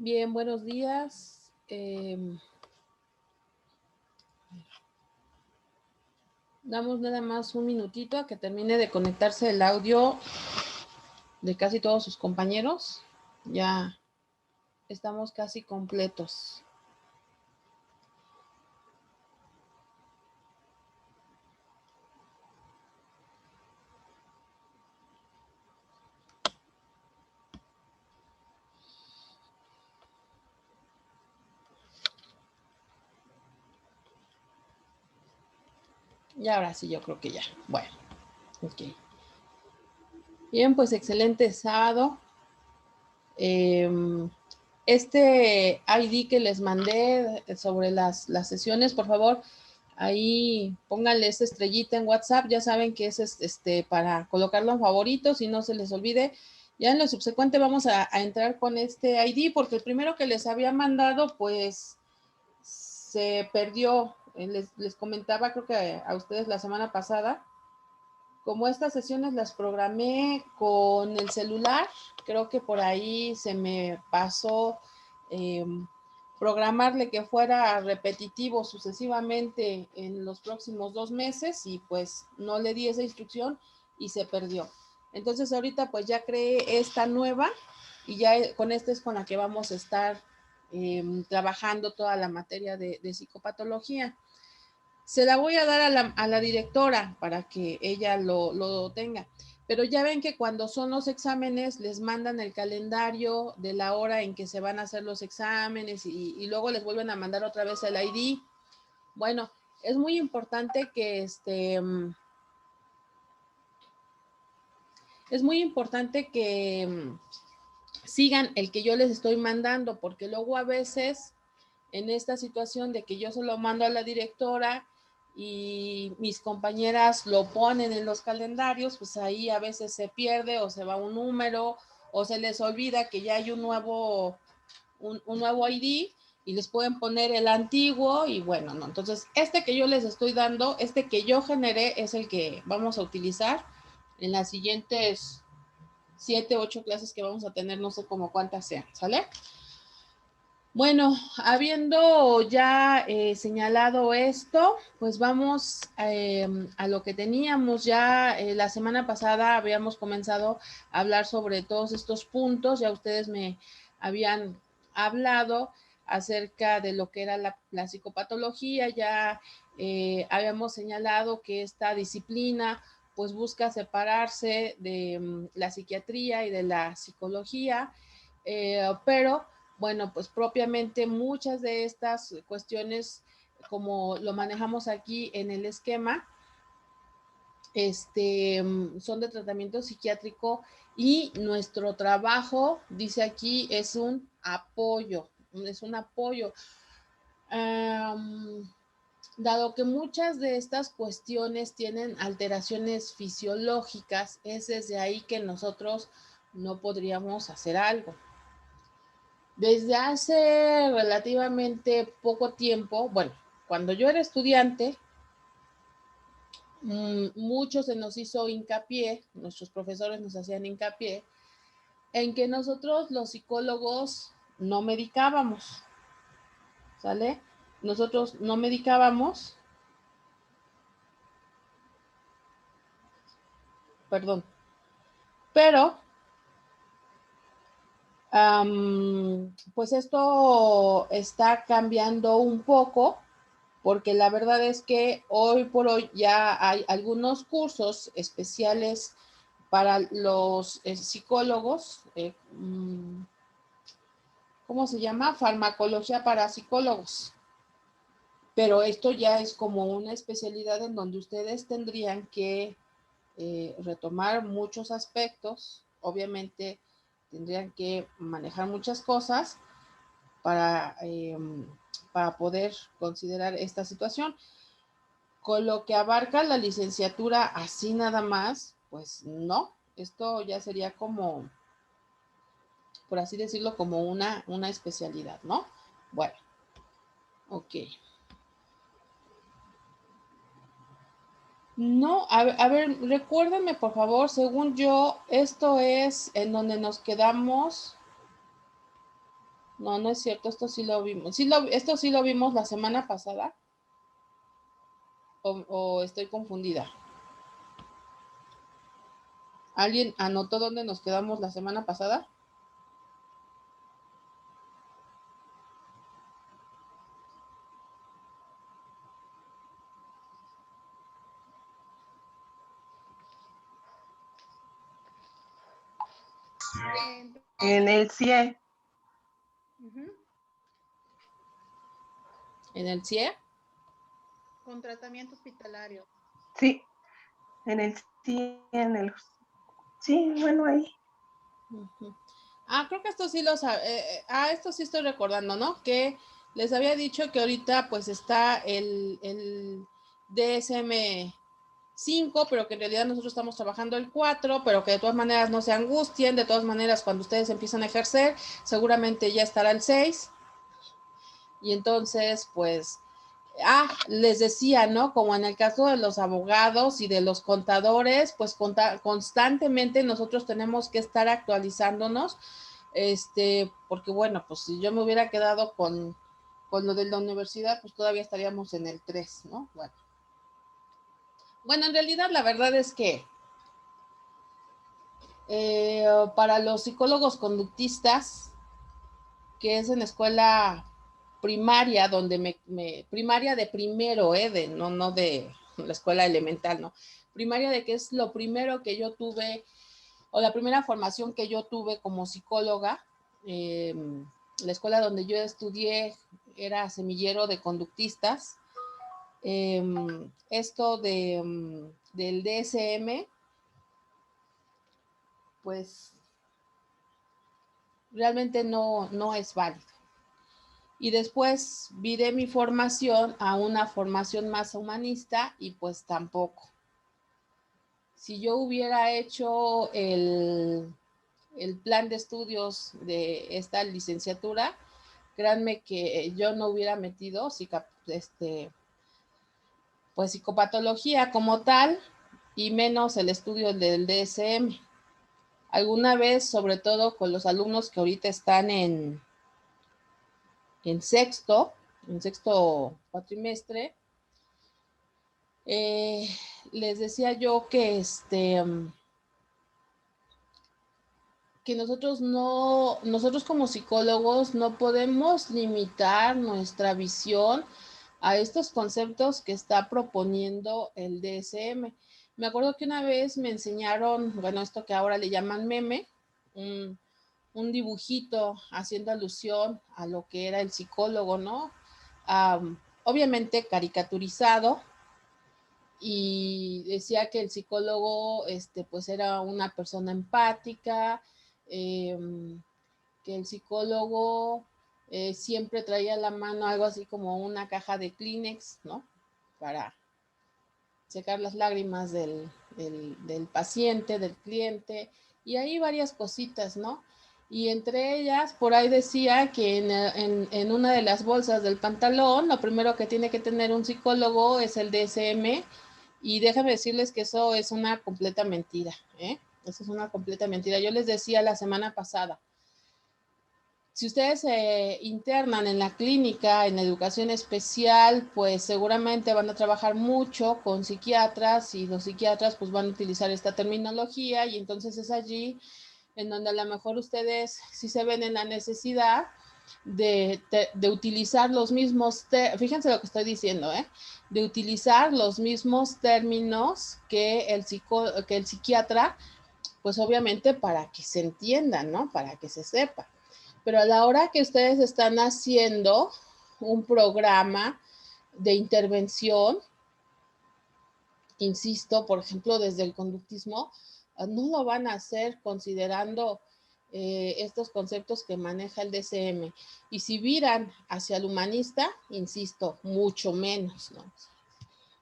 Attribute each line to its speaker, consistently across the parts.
Speaker 1: Bien, buenos días. Damos nada más un minutito a que termine de conectarse el audio de casi todos sus compañeros. Ya estamos casi completos. Y ahora sí, yo creo que ya. Bueno, ok. Bien, pues excelente sábado. Este ID que les mandé sobre las sesiones, por favor, ahí pónganle esa estrellita en WhatsApp. Ya saben que es para colocarlo en favoritos y no se les olvide. Ya en lo subsecuente vamos a entrar con este ID porque el primero que les había mandado pues se perdió. Les comentaba, creo que a ustedes la semana pasada, como estas sesiones las programé con el celular, creo que por ahí se me pasó eh, programarle que fuera repetitivo sucesivamente en los próximos 2 meses y pues no le di esa instrucción y se perdió. Entonces ahorita pues ya creé esta nueva y ya con esta es con la que vamos a estar trabajando toda la materia de psicopatología. Se la voy a dar a la directora para que ella lo tenga. Pero ya ven que cuando son los exámenes les mandan el calendario de la hora en que se van a hacer los exámenes y luego les vuelven a mandar otra vez el ID. Bueno, es muy importante que es muy importante que sigan el que yo les estoy mandando, porque luego a veces en esta situación de que yo se lo mando a la directora y mis compañeras lo ponen en los calendarios, pues ahí a veces se pierde o se va un número o se les olvida que ya hay un nuevo ID y les pueden poner el antiguo y bueno, no. Entonces, este que yo les estoy dando, este que yo generé es el que vamos a utilizar en las siguientes 7, 8 clases que vamos a tener, no sé cómo cuántas sean, ¿sale? Bueno, habiendo ya señalado esto, pues vamos a lo que teníamos ya la semana pasada. Habíamos comenzado a hablar sobre todos estos puntos. Ya ustedes me habían hablado acerca de lo que era la psicopatología. Ya habíamos señalado que esta disciplina pues busca separarse de la psiquiatría y de la psicología, pero bueno, pues propiamente muchas de estas cuestiones, como lo manejamos aquí en el esquema, son de tratamiento psiquiátrico y nuestro trabajo, dice aquí, es un apoyo, es un apoyo. Dado que muchas de estas cuestiones tienen alteraciones fisiológicas, es desde ahí que nosotros no podríamos hacer algo. Desde hace relativamente poco tiempo, bueno, cuando yo era estudiante, mucho se nos hizo hincapié, nuestros profesores nos hacían hincapié, en que nosotros los psicólogos no medicábamos, ¿sale? Nosotros no medicábamos, perdón, pero pues esto está cambiando un poco porque la verdad es que hoy por hoy ya hay algunos cursos especiales para los psicólogos, ¿cómo se llama? Farmacología para psicólogos. Pero esto ya es como una especialidad en donde ustedes tendrían que retomar muchos aspectos, obviamente tendrían que manejar muchas cosas para, para poder considerar esta situación. Con lo que abarca la licenciatura así nada más, pues no, esto ya sería como, por así decirlo, como una especialidad, ¿no? Bueno, ok. No, a ver, recuérdenme por favor, según yo, esto es en donde nos quedamos. No, no es cierto, esto sí lo vimos. Esto sí lo vimos la semana pasada. ¿O estoy confundida? ¿Alguien anotó dónde nos quedamos la semana pasada?
Speaker 2: En el CIE.
Speaker 1: ¿En el CIE?
Speaker 3: Con tratamiento hospitalario.
Speaker 2: Sí, en el CIE, sí, bueno, ahí.
Speaker 1: Creo que esto sí lo esto sí estoy recordando, ¿no? Que les había dicho que ahorita pues está el DSM 5, pero que en realidad nosotros estamos trabajando el 4, pero que de todas maneras no se angustien, de todas maneras cuando ustedes empiezan a ejercer, seguramente ya estará el 6. Y entonces, pues, les decía, ¿no? Como en el caso de los abogados y de los contadores, pues constantemente nosotros tenemos que estar actualizándonos, porque bueno, pues si yo me hubiera quedado con lo de la universidad, pues todavía estaríamos en el 3, ¿no? Bueno, en realidad la verdad es que para los psicólogos conductistas, que es en escuela primaria, donde primaria de primero, no de la escuela elemental, ¿no? Primaria de que es lo primero que yo tuve, o la primera formación que yo tuve como psicóloga. La escuela donde yo estudié era semillero de conductistas. Esto del DSM, pues realmente no es válido. Y después viré mi formación a una formación más humanista y pues tampoco. Si yo hubiera hecho el plan de estudios de esta licenciatura, créanme que yo no hubiera metido pues psicopatología como tal y menos el estudio del DSM. Alguna vez, sobre todo con los alumnos que ahorita están en sexto cuatrimestre, les decía yo que que nosotros como psicólogos no podemos limitar nuestra visión a estos conceptos que está proponiendo el DSM. Me acuerdo que una vez me enseñaron, bueno, esto que ahora le llaman meme, un dibujito haciendo alusión a lo que era el psicólogo, ¿no? Obviamente caricaturizado, y decía que el psicólogo, pues era una persona empática, que el psicólogo siempre traía a la mano algo así como una caja de Kleenex, ¿no? Para secar las lágrimas del paciente, del cliente, y ahí varias cositas, ¿no? Y entre ellas, por ahí decía que en una de las bolsas del pantalón, lo primero que tiene que tener un psicólogo es el DSM, y déjame decirles que eso es una completa mentira, ¿eh? Eso es una completa mentira. Yo les decía la semana pasada, si ustedes se internan en la clínica, en educación especial, pues seguramente van a trabajar mucho con psiquiatras, y los psiquiatras pues van a utilizar esta terminología, y entonces es allí en donde a lo mejor ustedes sí se ven en la necesidad de utilizar los mismos, fíjense lo que estoy diciendo, de utilizar los mismos términos que el psiquiatra, pues obviamente para que se entiendan, ¿no? Para que se sepa. Pero a la hora que ustedes están haciendo un programa de intervención, insisto, por ejemplo, desde el conductismo, no lo van a hacer considerando estos conceptos que maneja el DSM. Y si viran hacia el humanista, insisto, mucho menos, ¿no?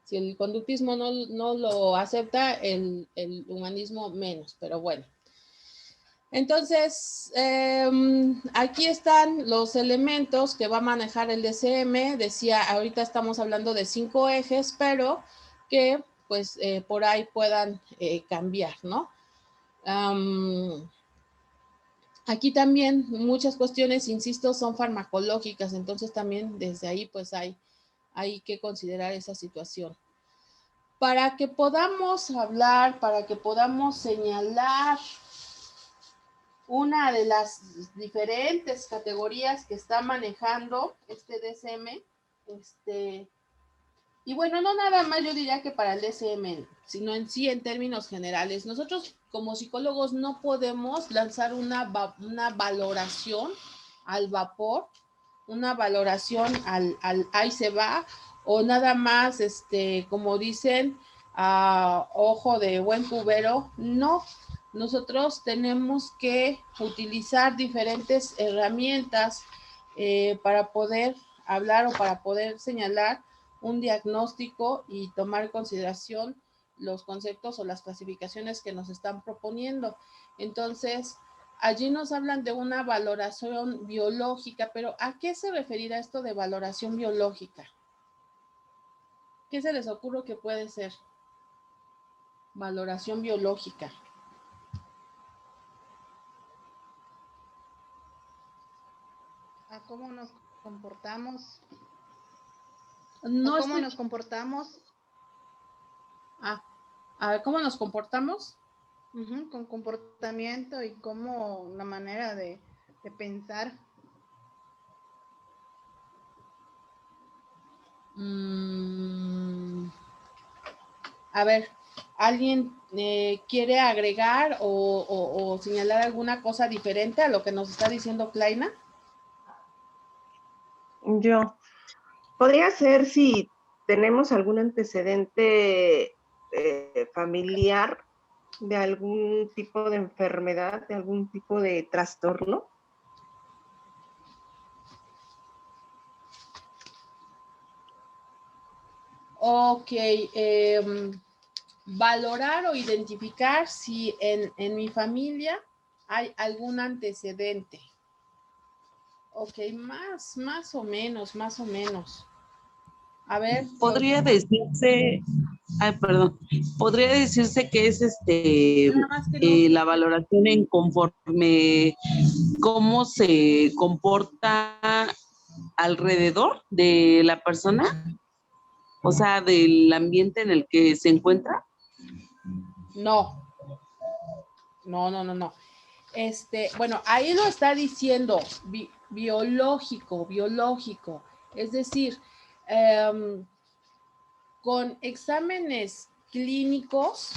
Speaker 1: Si el conductismo no lo acepta, el humanismo menos, pero bueno. Entonces, aquí están los elementos que va a manejar el DSM. Decía, ahorita estamos hablando de 5 ejes, pero que pues por ahí puedan cambiar, ¿no? Aquí también muchas cuestiones, insisto, son farmacológicas, entonces también desde ahí pues hay que considerar esa situación. Para que podamos hablar, para que podamos señalar una de las diferentes categorías que está manejando este DSM, y bueno, no nada más yo diría que para el DSM, sino en sí en términos generales. Nosotros como psicólogos no podemos lanzar una valoración al vapor, una valoración al ahí se va, o nada más, como dicen, a ojo de buen cubero. No, nosotros tenemos que utilizar diferentes herramientas para poder hablar o para poder señalar un diagnóstico y tomar en consideración los conceptos o las clasificaciones que nos están proponiendo. Entonces, allí nos hablan de una valoración biológica, pero ¿a qué se referirá esto de valoración biológica? ¿Qué se les ocurre que puede ser valoración biológica?
Speaker 3: ¿A cómo nos comportamos?
Speaker 1: No
Speaker 3: ¿O cómo
Speaker 1: estoy...
Speaker 3: nos comportamos?
Speaker 1: A ver, ¿cómo nos comportamos?
Speaker 3: Con comportamiento y cómo una manera de pensar.
Speaker 1: A ver, ¿alguien quiere agregar o señalar alguna cosa diferente a lo que nos está diciendo Claina?
Speaker 2: Yo. Podría ser si tenemos algún antecedente familiar de algún tipo de enfermedad, de algún tipo de trastorno.
Speaker 1: Ok, valorar o identificar si en mi familia hay algún antecedente. Ok, más o menos. A ver.
Speaker 4: Podría decirse, ay, perdón, podría decirse que es
Speaker 1: Nada más que no.
Speaker 4: la valoración en conforme cómo se comporta alrededor de la persona, o sea, del ambiente en el que se encuentra.
Speaker 1: No. Bueno, ahí lo está diciendo biológico. Es decir, con exámenes clínicos,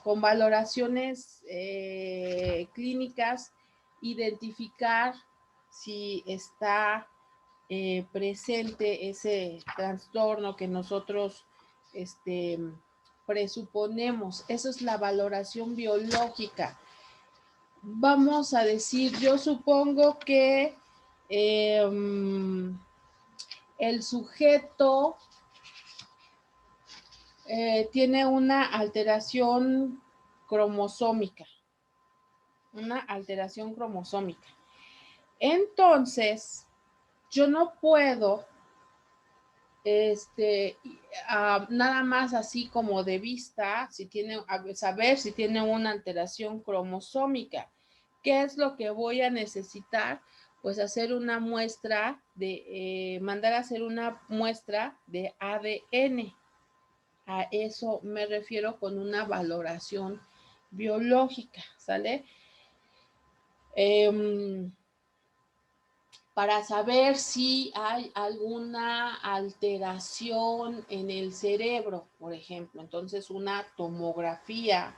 Speaker 1: con valoraciones clínicas, identificar si está presente ese trastorno que nosotros presuponemos. Eso es la valoración biológica. Vamos a decir, yo supongo que el sujeto tiene una alteración cromosómica. Entonces, yo no puedo nada más así como de vista, saber si tiene una alteración cromosómica. ¿Qué es lo que voy a necesitar? Pues hacer una muestra mandar a hacer una muestra de ADN. A eso me refiero con una valoración biológica, ¿sale? Para saber si hay alguna alteración en el cerebro, por ejemplo. Entonces, una tomografía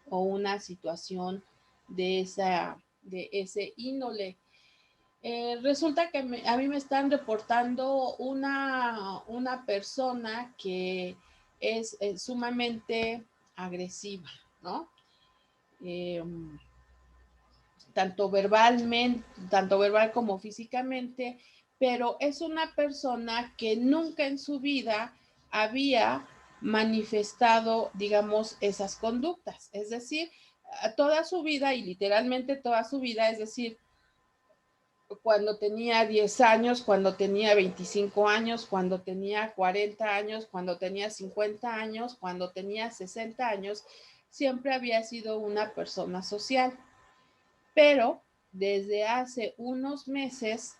Speaker 1: o una situación de ese índole. Resulta que a mí me están reportando una persona que es sumamente agresiva, ¿no? Tanto verbal como físicamente, pero es una persona que nunca en su vida había manifestado, digamos, esas conductas. Es decir, toda su vida y literalmente toda su vida, es decir, cuando tenía 10 años, cuando tenía 25 años, cuando tenía 40 años, cuando tenía 50 años, cuando tenía 60 años, siempre había sido una persona social. Pero desde hace unos meses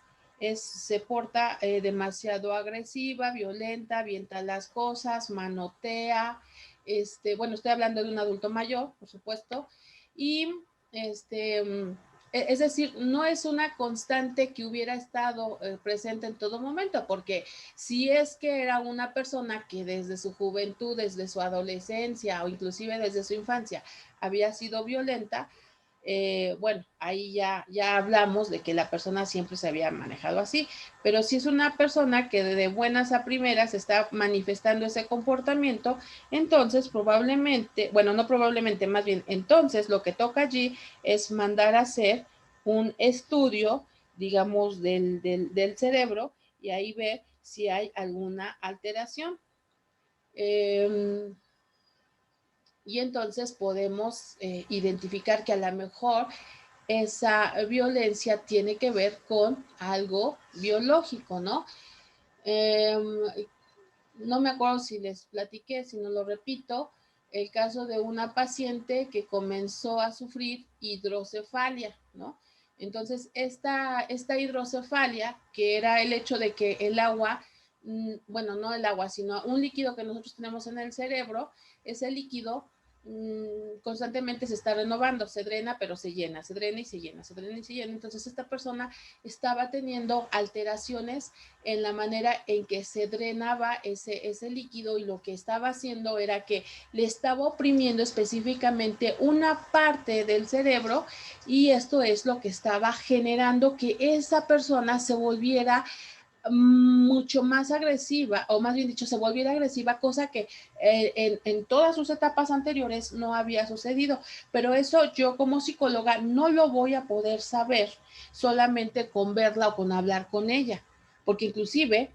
Speaker 1: se porta demasiado agresiva, violenta, avienta las cosas, manotea, bueno, estoy hablando de un adulto mayor, por supuesto, y es decir, no es una constante que hubiera estado presente en todo momento, porque si es que era una persona que desde su juventud, desde su adolescencia o inclusive desde su infancia había sido violenta, bueno, ahí ya hablamos de que la persona siempre se había manejado así, pero si es una persona que de buenas a primeras está manifestando ese comportamiento, entonces probablemente, bueno, no probablemente, más bien, entonces lo que toca allí es mandar a hacer un estudio, digamos, del cerebro y ahí ver si hay alguna alteración. Y entonces podemos identificar que a lo mejor esa violencia tiene que ver con algo biológico, ¿no? No me acuerdo si les platiqué, si no lo repito, el caso de una paciente que comenzó a sufrir hidrocefalia, ¿no? Entonces, esta hidrocefalia, que era el hecho de que el agua, bueno, no el agua, sino un líquido que nosotros tenemos en el cerebro, ese líquido constantemente se está renovando, se drena, pero se llena, se drena y se llena, se drena y se llena. Entonces, esta persona estaba teniendo alteraciones en la manera en que se drenaba ese líquido y lo que estaba haciendo era que le estaba oprimiendo específicamente una parte del cerebro y esto es lo que estaba generando que esa persona se volviera mucho más agresiva, o más bien dicho, se volviera agresiva, cosa que en todas sus etapas anteriores no había sucedido. Pero eso yo como psicóloga no lo voy a poder saber solamente con verla o con hablar con ella, porque inclusive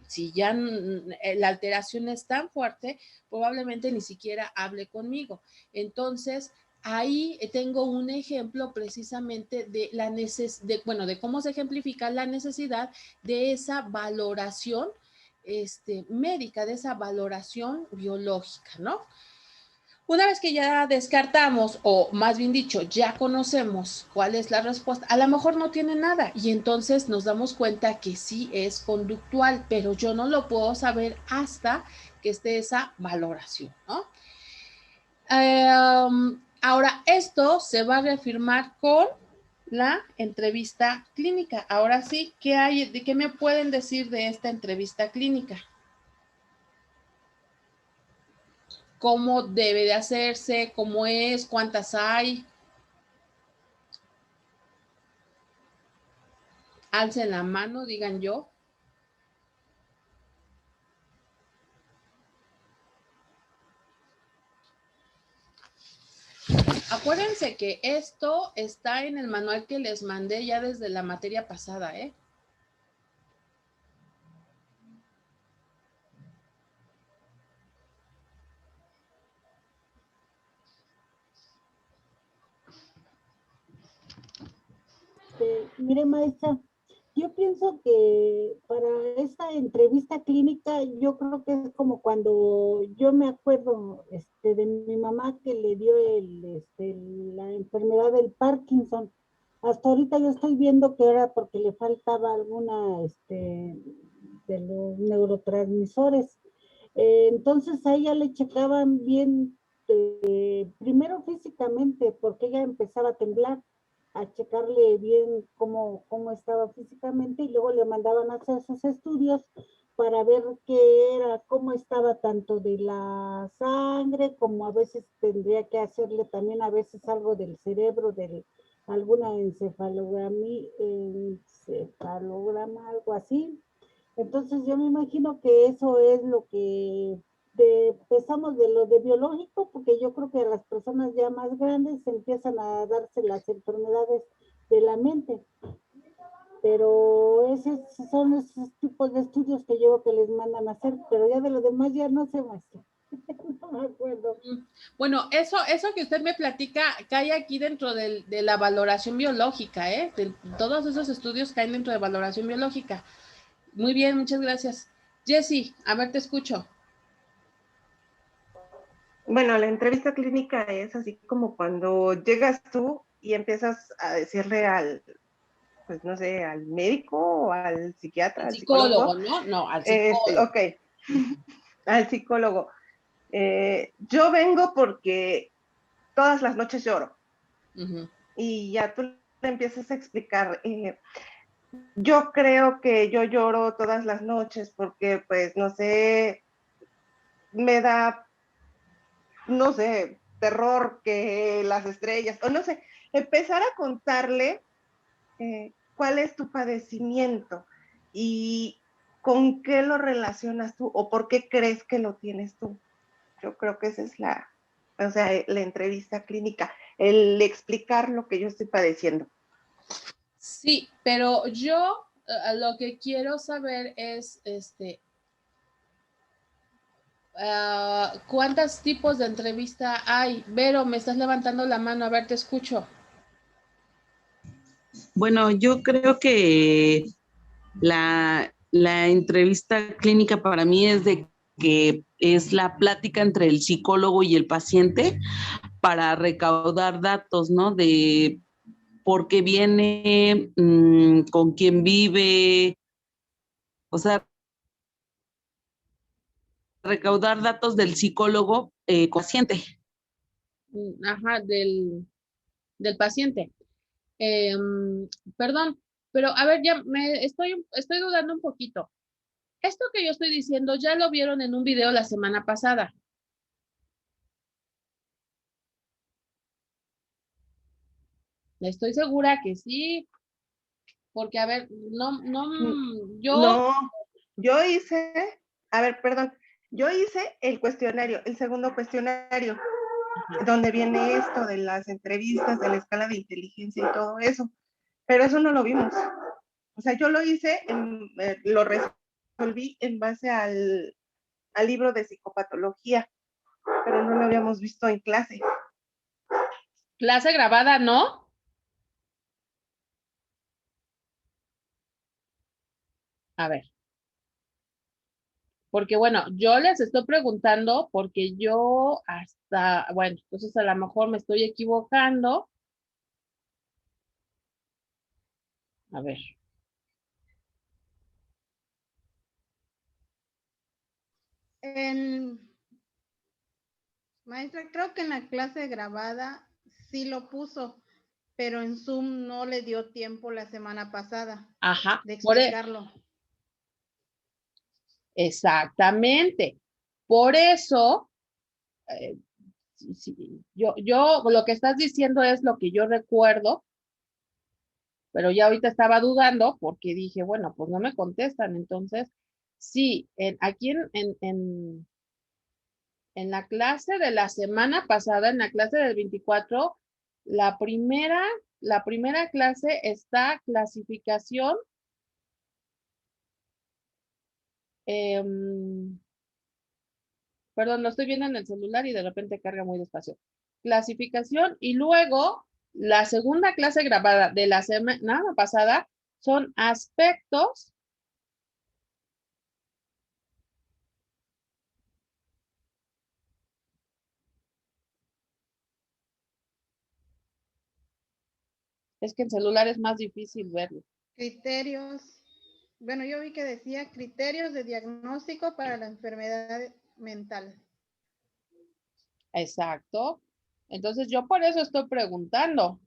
Speaker 1: si ya la alteración es tan fuerte, probablemente ni siquiera hable conmigo. Entonces, ahí tengo un ejemplo precisamente de la bueno, de cómo se ejemplifica la necesidad de esa valoración médica, de esa valoración biológica, ¿no? Una vez que ya descartamos, o más bien dicho, ya conocemos cuál es la respuesta, a lo mejor no tiene nada y entonces nos damos cuenta que sí es conductual, pero yo no lo puedo saber hasta que esté esa valoración, ¿no? Ahora, esto se va a reafirmar con la entrevista clínica. Ahora sí, ¿qué hay? ¿De qué me pueden decir de esta entrevista clínica? ¿Cómo debe de hacerse? ¿Cómo es? ¿Cuántas hay? Alcen la mano, digan yo. Acuérdense que esto está en el manual que les mandé ya desde la materia pasada, ¿eh?
Speaker 5: Mire, maestra, yo pienso que para esta entrevista clínica, yo creo que es como cuando yo me acuerdo de mi mamá que le dio la enfermedad del Parkinson. Hasta ahorita yo estoy viendo que era porque le faltaba alguna de los neurotransmisores. Entonces a ella le checaban bien, primero físicamente, porque ella empezaba a temblar, a checarle bien cómo estaba físicamente y luego le mandaban a hacer sus estudios para ver qué era, cómo estaba tanto de la sangre, como a veces tendría que hacerle también a veces algo del cerebro, de alguna encefalograma, algo así. Entonces yo me imagino que eso es lo que empezamos de lo de biológico, porque yo creo que a las personas ya más grandes empiezan a darse las enfermedades de la mente. Pero esos son esos tipos de estudios que yo creo que les mandan a hacer, pero ya de lo demás ya no sé más. No me acuerdo.
Speaker 1: Bueno, eso que usted me platica cae aquí dentro de la valoración biológica, ¿eh? Todos esos estudios caen dentro de valoración biológica. Muy bien, muchas gracias. Jessie, a ver, te escucho.
Speaker 2: Bueno, la entrevista clínica es así como cuando llegas tú y empiezas a decirle al, pues no sé, al médico o al psiquiatra,
Speaker 1: Al
Speaker 2: al
Speaker 1: psicólogo,
Speaker 2: psicólogo.
Speaker 1: ¿no? No, al psicólogo.
Speaker 2: Ok, al psicólogo. Yo vengo porque todas las noches lloro.
Speaker 1: Ujú.
Speaker 2: Y ya tú le empiezas a explicar, yo creo que yo lloro todas las noches porque, pues, no sé, me da, no sé, terror que las estrellas, o no sé, empezar a contarle cuál es tu padecimiento y con qué lo relacionas tú o por qué crees que lo tienes tú. Yo creo que esa es o sea, la entrevista clínica, el explicar lo que yo estoy padeciendo.
Speaker 1: Sí, pero yo lo que quiero saber es, ¿cuántos tipos de entrevista hay? Vero, me estás levantando la mano, a ver, te escucho.
Speaker 4: Bueno, yo creo que la entrevista clínica para mí es de que es la plática entre el psicólogo y el paciente para recaudar datos, ¿no? De por qué viene, con quién vive, o sea, recaudar datos del psicólogo paciente.
Speaker 1: Ajá, del paciente. Perdón, pero a ver, ya estoy dudando un poquito. Esto que yo estoy diciendo ya lo vieron en un video la semana pasada. Estoy segura que sí, porque a ver, yo,
Speaker 2: No, yo hice, a ver, perdón, yo hice el cuestionario, el segundo cuestionario, donde viene esto de las entrevistas, de la escala de inteligencia y todo eso, pero eso no lo vimos. O sea, yo lo hice, lo resolví en base al libro de psicopatología, pero no lo habíamos visto en clase.
Speaker 1: clase grabada, ¿no? A ver, porque bueno, yo les estoy preguntando porque yo hasta, bueno, entonces a lo mejor me estoy equivocando. A ver,
Speaker 3: Maestra, creo que en la clase grabada sí lo puso, pero en Zoom no le dio tiempo la semana pasada
Speaker 1: ajá,
Speaker 3: de explicarlo.
Speaker 1: exactamente. Por eso, yo lo que estás diciendo es lo que yo recuerdo, pero ya ahorita estaba dudando porque dije, bueno, pues no me contestan. Entonces, sí, aquí en la clase de la semana pasada, en la clase del 24, la primera, la primera clase está clasificación. Perdón, lo estoy viendo en el celular y de repente carga muy despacio. Clasificación y luego la segunda clase grabada de la semana pasada son aspectos es que en celular es más difícil verlo.
Speaker 3: Criterios, bueno, yo vi que decía criterios de diagnóstico para la enfermedad mental.
Speaker 1: Exacto. Entonces yo por eso estoy preguntando,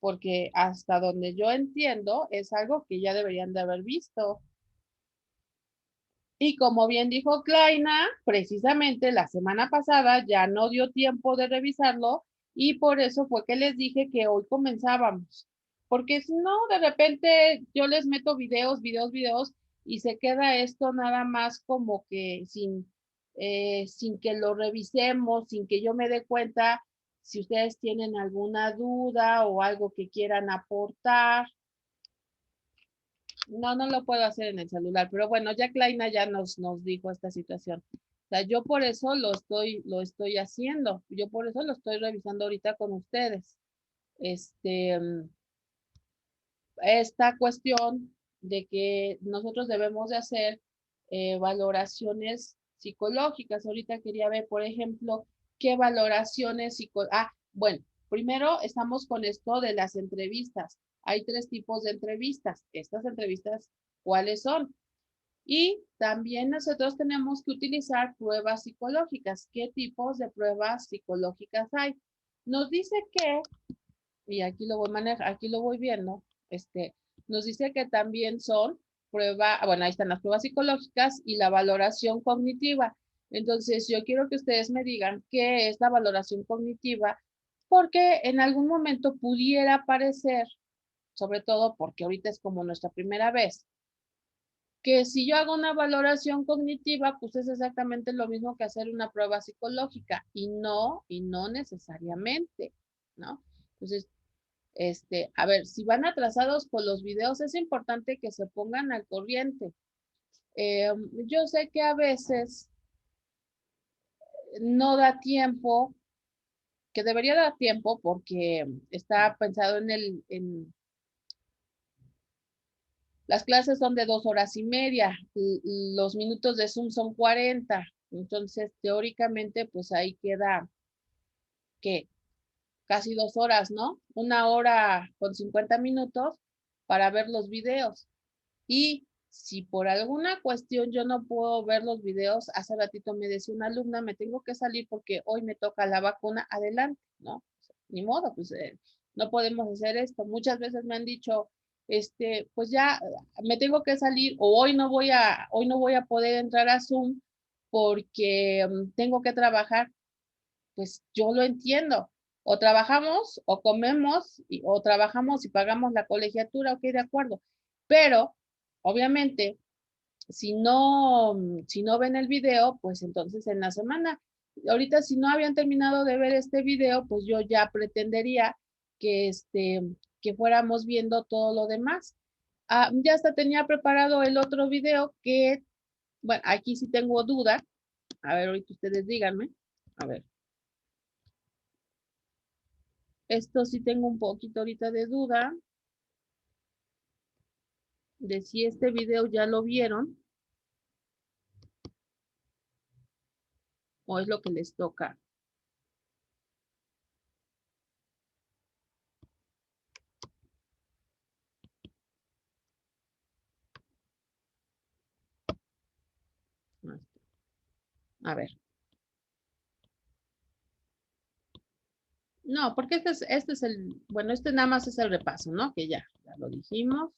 Speaker 1: porque hasta donde yo entiendo es algo que ya deberían de haber visto. Y como bien dijo Kleina, precisamente la semana pasada ya no dio tiempo de revisarlo y por eso fue que les dije que hoy comenzábamos. Porque si no, de repente yo les meto videos y se queda esto nada más como que sin que lo revisemos, sin que yo me dé cuenta si ustedes tienen alguna duda o algo que quieran aportar. No lo puedo hacer en el celular, pero bueno, ya Kleina ya nos dijo esta situación. O sea, yo por eso lo estoy haciendo. Yo por eso lo estoy revisando ahorita con ustedes. Esta cuestión de que nosotros debemos de hacer valoraciones psicológicas. Ahorita quería ver, por ejemplo, qué valoraciones bueno, primero estamos con esto de las entrevistas. Hay 3 tipos de entrevistas. Estas entrevistas, ¿cuáles son? Y también nosotros tenemos que utilizar pruebas psicológicas. ¿Qué tipos de pruebas psicológicas hay? Nos dice que, y aquí lo voy aquí lo voy viendo, nos dice que también son bueno, ahí están las pruebas psicológicas y la valoración cognitiva. Entonces, yo quiero que ustedes me digan qué es la valoración cognitiva, porque en algún momento pudiera parecer, sobre todo porque ahorita es como nuestra primera vez, que si yo hago una valoración cognitiva, pues es exactamente lo mismo que hacer una prueba psicológica, y no necesariamente, ¿no? Entonces, a ver, si van atrasados con los videos, es importante que se pongan al corriente. Yo sé que a veces no da tiempo, que debería dar tiempo porque está pensado en las clases son de 2 horas y media, los minutos de Zoom son 40, entonces teóricamente pues ahí queda que casi 2 horas, ¿no? 1 hora con 50 minutos para ver los videos. Y si por alguna cuestión yo no puedo ver los videos, hace ratito me decía una alumna, me tengo que salir porque hoy me toca la vacuna, adelante, ¿no? Ni modo, pues no podemos hacer esto. Muchas veces me han dicho, pues ya me tengo que salir o hoy no voy a poder entrar a Zoom porque tengo que trabajar. Pues yo lo entiendo. O trabajamos o comemos o trabajamos y pagamos la colegiatura, ok, de acuerdo. Pero obviamente, si no ven el video, pues entonces en la semana, ahorita si no habían terminado de ver este video, pues yo ya pretendería que, que fuéramos viendo todo lo demás. Ya hasta tenía preparado el otro video que, bueno, aquí sí tengo duda. A ver, ahorita ustedes díganme. A ver. Esto sí tengo un poquito ahorita de duda de si este video ya lo vieron o es lo que les toca. A ver. No, porque este es el, bueno, este nada más es el repaso, ¿no? Que ya lo dijimos.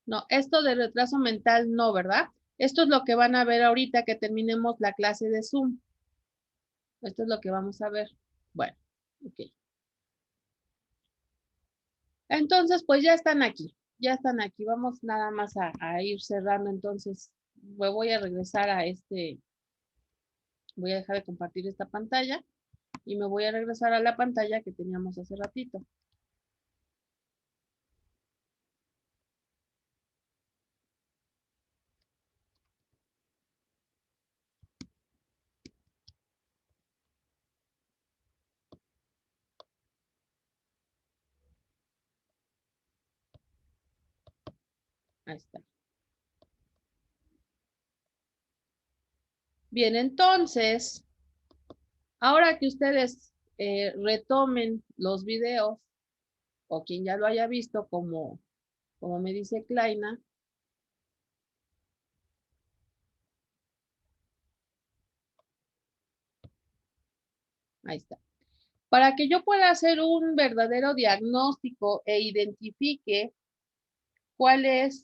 Speaker 1: No, esto de retraso mental no, ¿verdad? Esto es lo que van a ver ahorita que terminemos la clase de Zoom. Esto es lo que vamos a ver. Bueno, ok. Entonces, pues ya están aquí. Ya están aquí. Vamos nada más a ir cerrando. Entonces, me voy a regresar a voy a dejar de compartir esta pantalla y me voy a regresar a la pantalla que teníamos hace ratito. Ahí está. Bien, entonces, ahora que ustedes retomen los videos, o quien ya lo haya visto, como me dice Kleina, ahí está. Para que yo pueda hacer un verdadero diagnóstico e identifique cuál es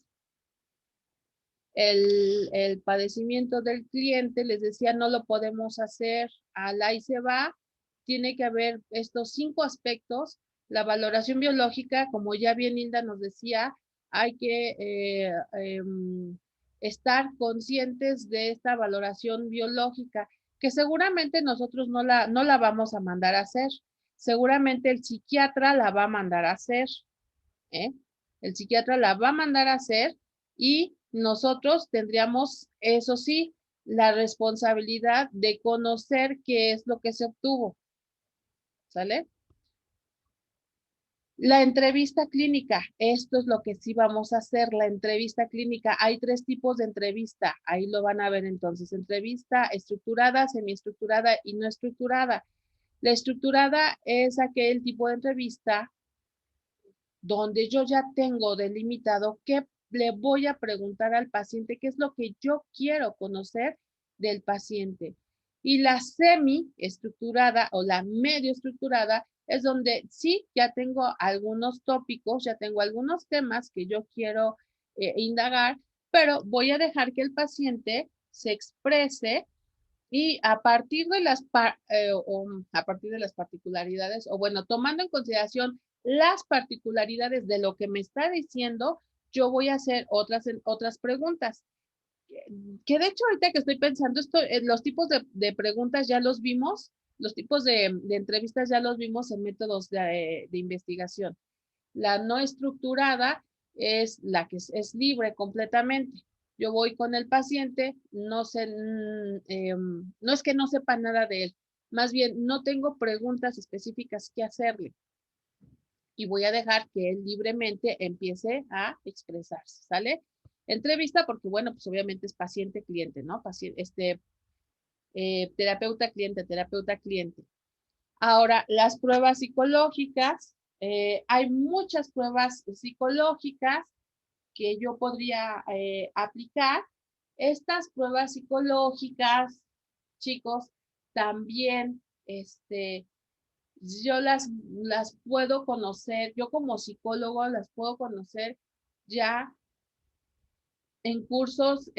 Speaker 1: el padecimiento del cliente, les decía, no lo podemos hacer al ahí se va, tiene que haber estos 5 aspectos. La valoración biológica, como ya bien Hilda nos decía, hay que estar conscientes de esta valoración biológica, que seguramente nosotros no la vamos a mandar a hacer. Seguramente el psiquiatra la va a mandar a hacer, ¿eh? El psiquiatra la va a mandar a hacer y nosotros tendríamos, eso sí, la responsabilidad de conocer qué es lo que se obtuvo. ¿Sale? La entrevista clínica, esto es lo que sí vamos a hacer, la entrevista clínica. Hay 3 tipos de entrevista, ahí lo van a ver entonces. Entrevista estructurada, semiestructurada y no estructurada. La estructurada es aquel tipo de entrevista donde yo ya tengo delimitado qué le voy a preguntar al paciente, qué es lo que yo quiero conocer del paciente. Y la semiestructurada o la medio estructurada es donde sí, ya tengo algunos tópicos, ya tengo algunos temas que yo quiero indagar, pero voy a dejar que el paciente se exprese y a partir de a partir de las particularidades, o bueno, tomando en consideración las particularidades de lo que me está diciendo, yo voy a hacer otras preguntas. Que de hecho ahorita que estoy pensando, los tipos de preguntas ya los vimos, los tipos de entrevistas ya los vimos en métodos de investigación. La no estructurada es la que es libre completamente. Yo voy con el paciente, no sé, no es que no sepa nada de él, más bien no tengo preguntas específicas que hacerle y voy a dejar que él libremente empiece a expresarse, ¿sale? Entrevista porque, bueno, pues obviamente es paciente-cliente, ¿no? Terapeuta-cliente, terapeuta-cliente. Ahora, las pruebas psicológicas, hay muchas pruebas psicológicas que yo podría aplicar. Estas pruebas psicológicas, chicos, también yo las puedo conocer, yo como psicólogo las puedo conocer ya en cursos,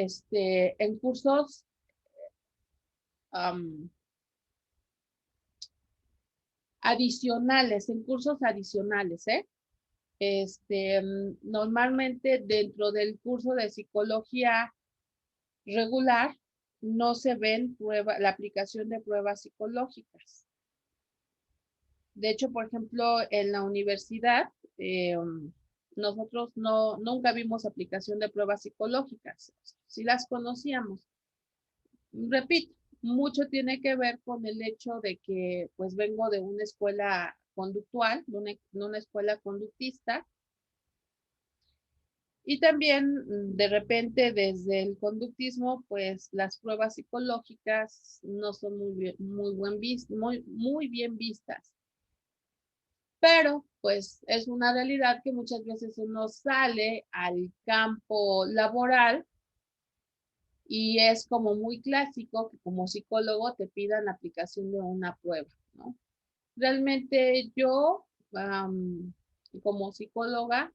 Speaker 1: adicionales, en cursos adicionales, ¿eh? Normalmente dentro del curso de psicología regular no se ven la aplicación de pruebas psicológicas. De hecho, por ejemplo, en la universidad, nosotros nunca vimos aplicación de pruebas psicológicas. Sí las conocíamos. Repito, mucho tiene que ver con el hecho de que pues vengo de una escuela conductual, de una escuela conductista, y también de repente desde el conductismo, pues las pruebas psicológicas no son muy bien vistas. Pero pues es una realidad que muchas veces uno sale al campo laboral y es como muy clásico que como psicólogo te pidan la aplicación de una prueba, ¿no? Realmente yo, como psicóloga,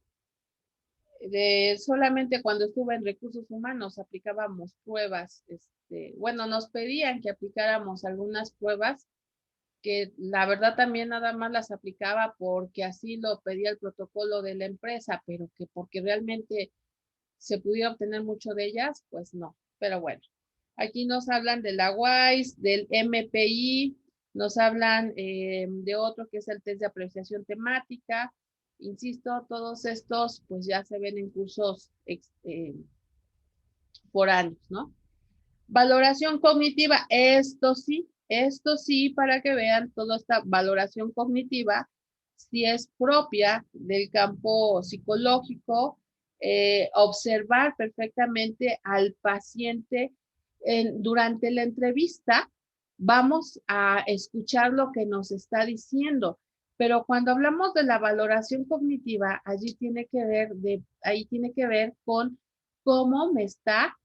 Speaker 1: solamente cuando estuve en recursos humanos aplicábamos pruebas, bueno, nos pedían que aplicáramos algunas pruebas que la verdad también nada más las aplicaba porque así lo pedía el protocolo de la empresa, pero que porque realmente se pudiera obtener mucho de ellas, pues no. Pero bueno, aquí nos hablan de la WISE, del MPI, nos hablan de otro que es el test de apreciación temática. Insisto, todos estos pues ya se ven en cursos por años, ¿no? Valoración cognitiva, esto sí, para que vean toda esta valoración cognitiva, si es propia del campo psicológico, observar perfectamente al paciente durante la entrevista, vamos a escuchar lo que nos está diciendo. Pero cuando hablamos de la valoración cognitiva, ahí tiene que ver con cómo me está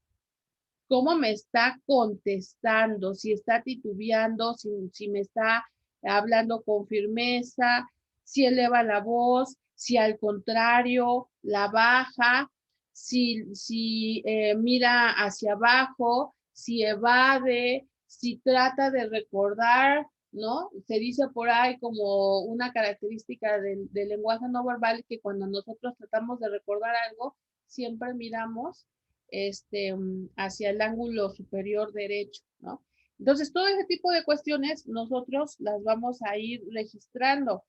Speaker 1: contestando, si está titubeando, si me está hablando con firmeza, si eleva la voz, si al contrario la baja, si mira hacia abajo, si evade, si trata de recordar, ¿no? Se dice por ahí como una característica del lenguaje no verbal que cuando nosotros tratamos de recordar algo, siempre miramos hacia el ángulo superior derecho, ¿no? Entonces, todo ese tipo de cuestiones nosotros las vamos a ir registrando.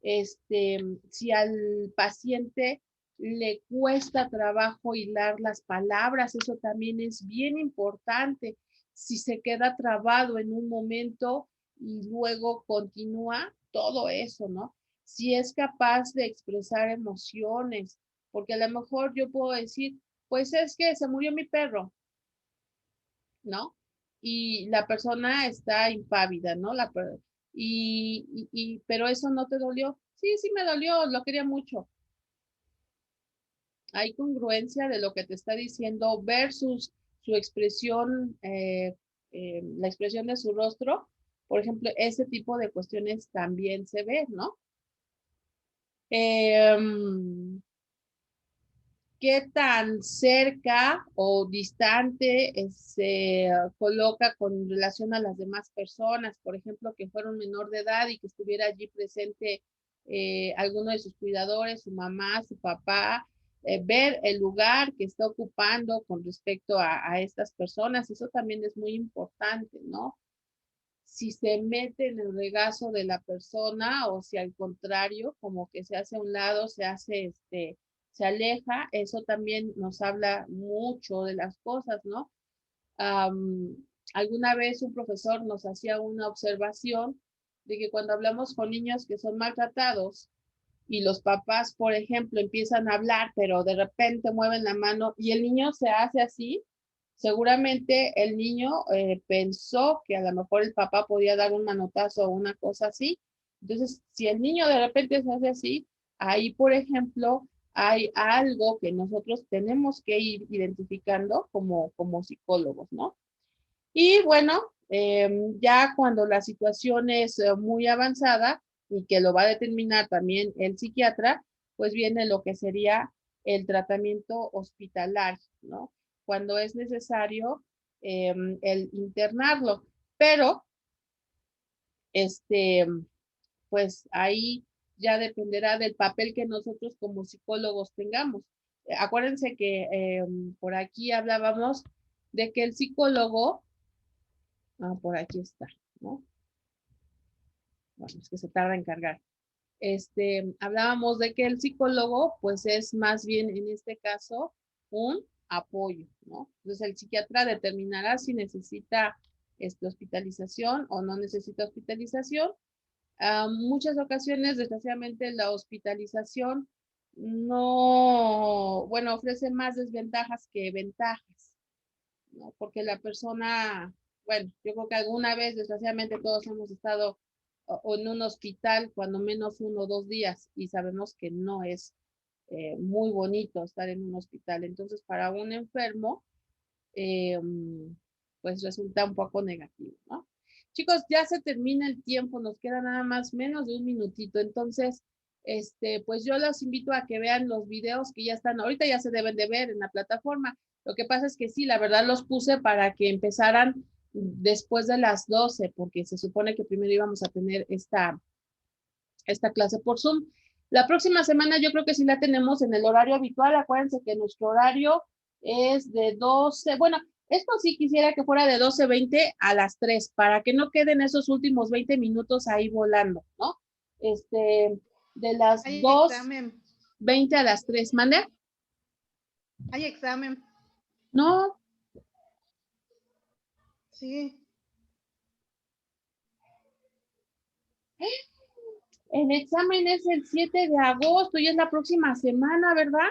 Speaker 1: Si al paciente le cuesta trabajo hilar las palabras, eso también es bien importante. Si se queda trabado en un momento y luego continúa, todo eso, ¿no? si es capaz de expresar emociones, porque a lo mejor yo puedo decir, pues es que se murió mi perro, ¿no? Y la persona está impávida, ¿no? Pero eso no te dolió. Sí, sí me dolió, lo quería mucho. Hay congruencia de lo que te está diciendo versus su expresión, la expresión de su rostro. Por ejemplo, ese tipo de cuestiones también se ve, ¿no? ¿Qué tan cerca o distante se coloca con relación a las demás personas? Por ejemplo, que fuera un menor de edad y que estuviera allí presente alguno de sus cuidadores, su mamá, su papá, ver el lugar que está ocupando con respecto a estas personas. Eso también es muy importante, ¿no? Si se mete en el regazo de la persona o si al contrario, como que se hace a un lado, se aleja, eso también nos habla mucho de las cosas, ¿no? Alguna vez un profesor nos hacía una observación de que cuando hablamos con niños que son maltratados y los papás, por ejemplo, empiezan a hablar, pero de repente mueven la mano y el niño se hace así, seguramente el niño pensó que a lo mejor el papá podía dar un manotazo o una cosa así. Entonces, si el niño de repente se hace así, ahí, por ejemplo, hay algo que nosotros tenemos que ir identificando como psicólogos, ¿no? Y bueno, ya cuando la situación es muy avanzada y que lo va a determinar también el psiquiatra, pues viene lo que sería el tratamiento hospitalario, ¿no? Cuando es necesario el internarlo. Pero, pues ahí ya dependerá del papel que nosotros como psicólogos tengamos. Acuérdense que por aquí hablábamos de que el psicólogo, por aquí está, ¿no? Bueno, es que se tarda en cargar. Hablábamos de que el psicólogo, pues es más bien en este caso un apoyo, ¿no? Entonces el psiquiatra determinará si necesita hospitalización o no necesita hospitalización. Muchas ocasiones, desgraciadamente, la hospitalización no, bueno, ofrece más desventajas que ventajas, ¿no? Porque la persona, bueno, yo creo que alguna vez, desgraciadamente, todos hemos estado o en un hospital cuando menos 1 o 2 días y sabemos que no es muy bonito estar en un hospital. Entonces, para un enfermo, pues resulta un poco negativo, ¿no? Chicos, ya se termina el tiempo, nos queda nada más menos de 1 minutito. Entonces, pues yo los invito a que vean los videos que ya están, ahorita ya se deben de ver en la plataforma. Lo que pasa es que sí, la verdad los puse para que empezaran después de las 12, porque se supone que primero íbamos a tener esta clase por Zoom. La próxima semana yo creo que sí la tenemos en el horario habitual. Acuérdense que nuestro horario es de 12, bueno, esto sí quisiera que fuera de 12:20 a las 3, para que no queden esos últimos 20 minutos ahí volando, ¿no? De las
Speaker 3: Hay
Speaker 1: 2:20 a las 3. ¿Mande?
Speaker 3: Hay examen.
Speaker 1: No.
Speaker 3: Sí.
Speaker 1: El examen es el 7 de agosto y es la próxima semana, ¿verdad?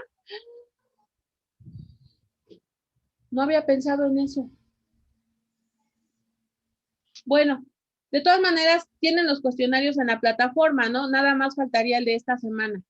Speaker 1: No había pensado en eso. Bueno, de todas maneras, tienen los cuestionarios en la plataforma, ¿no? Nada más faltaría el de esta semana.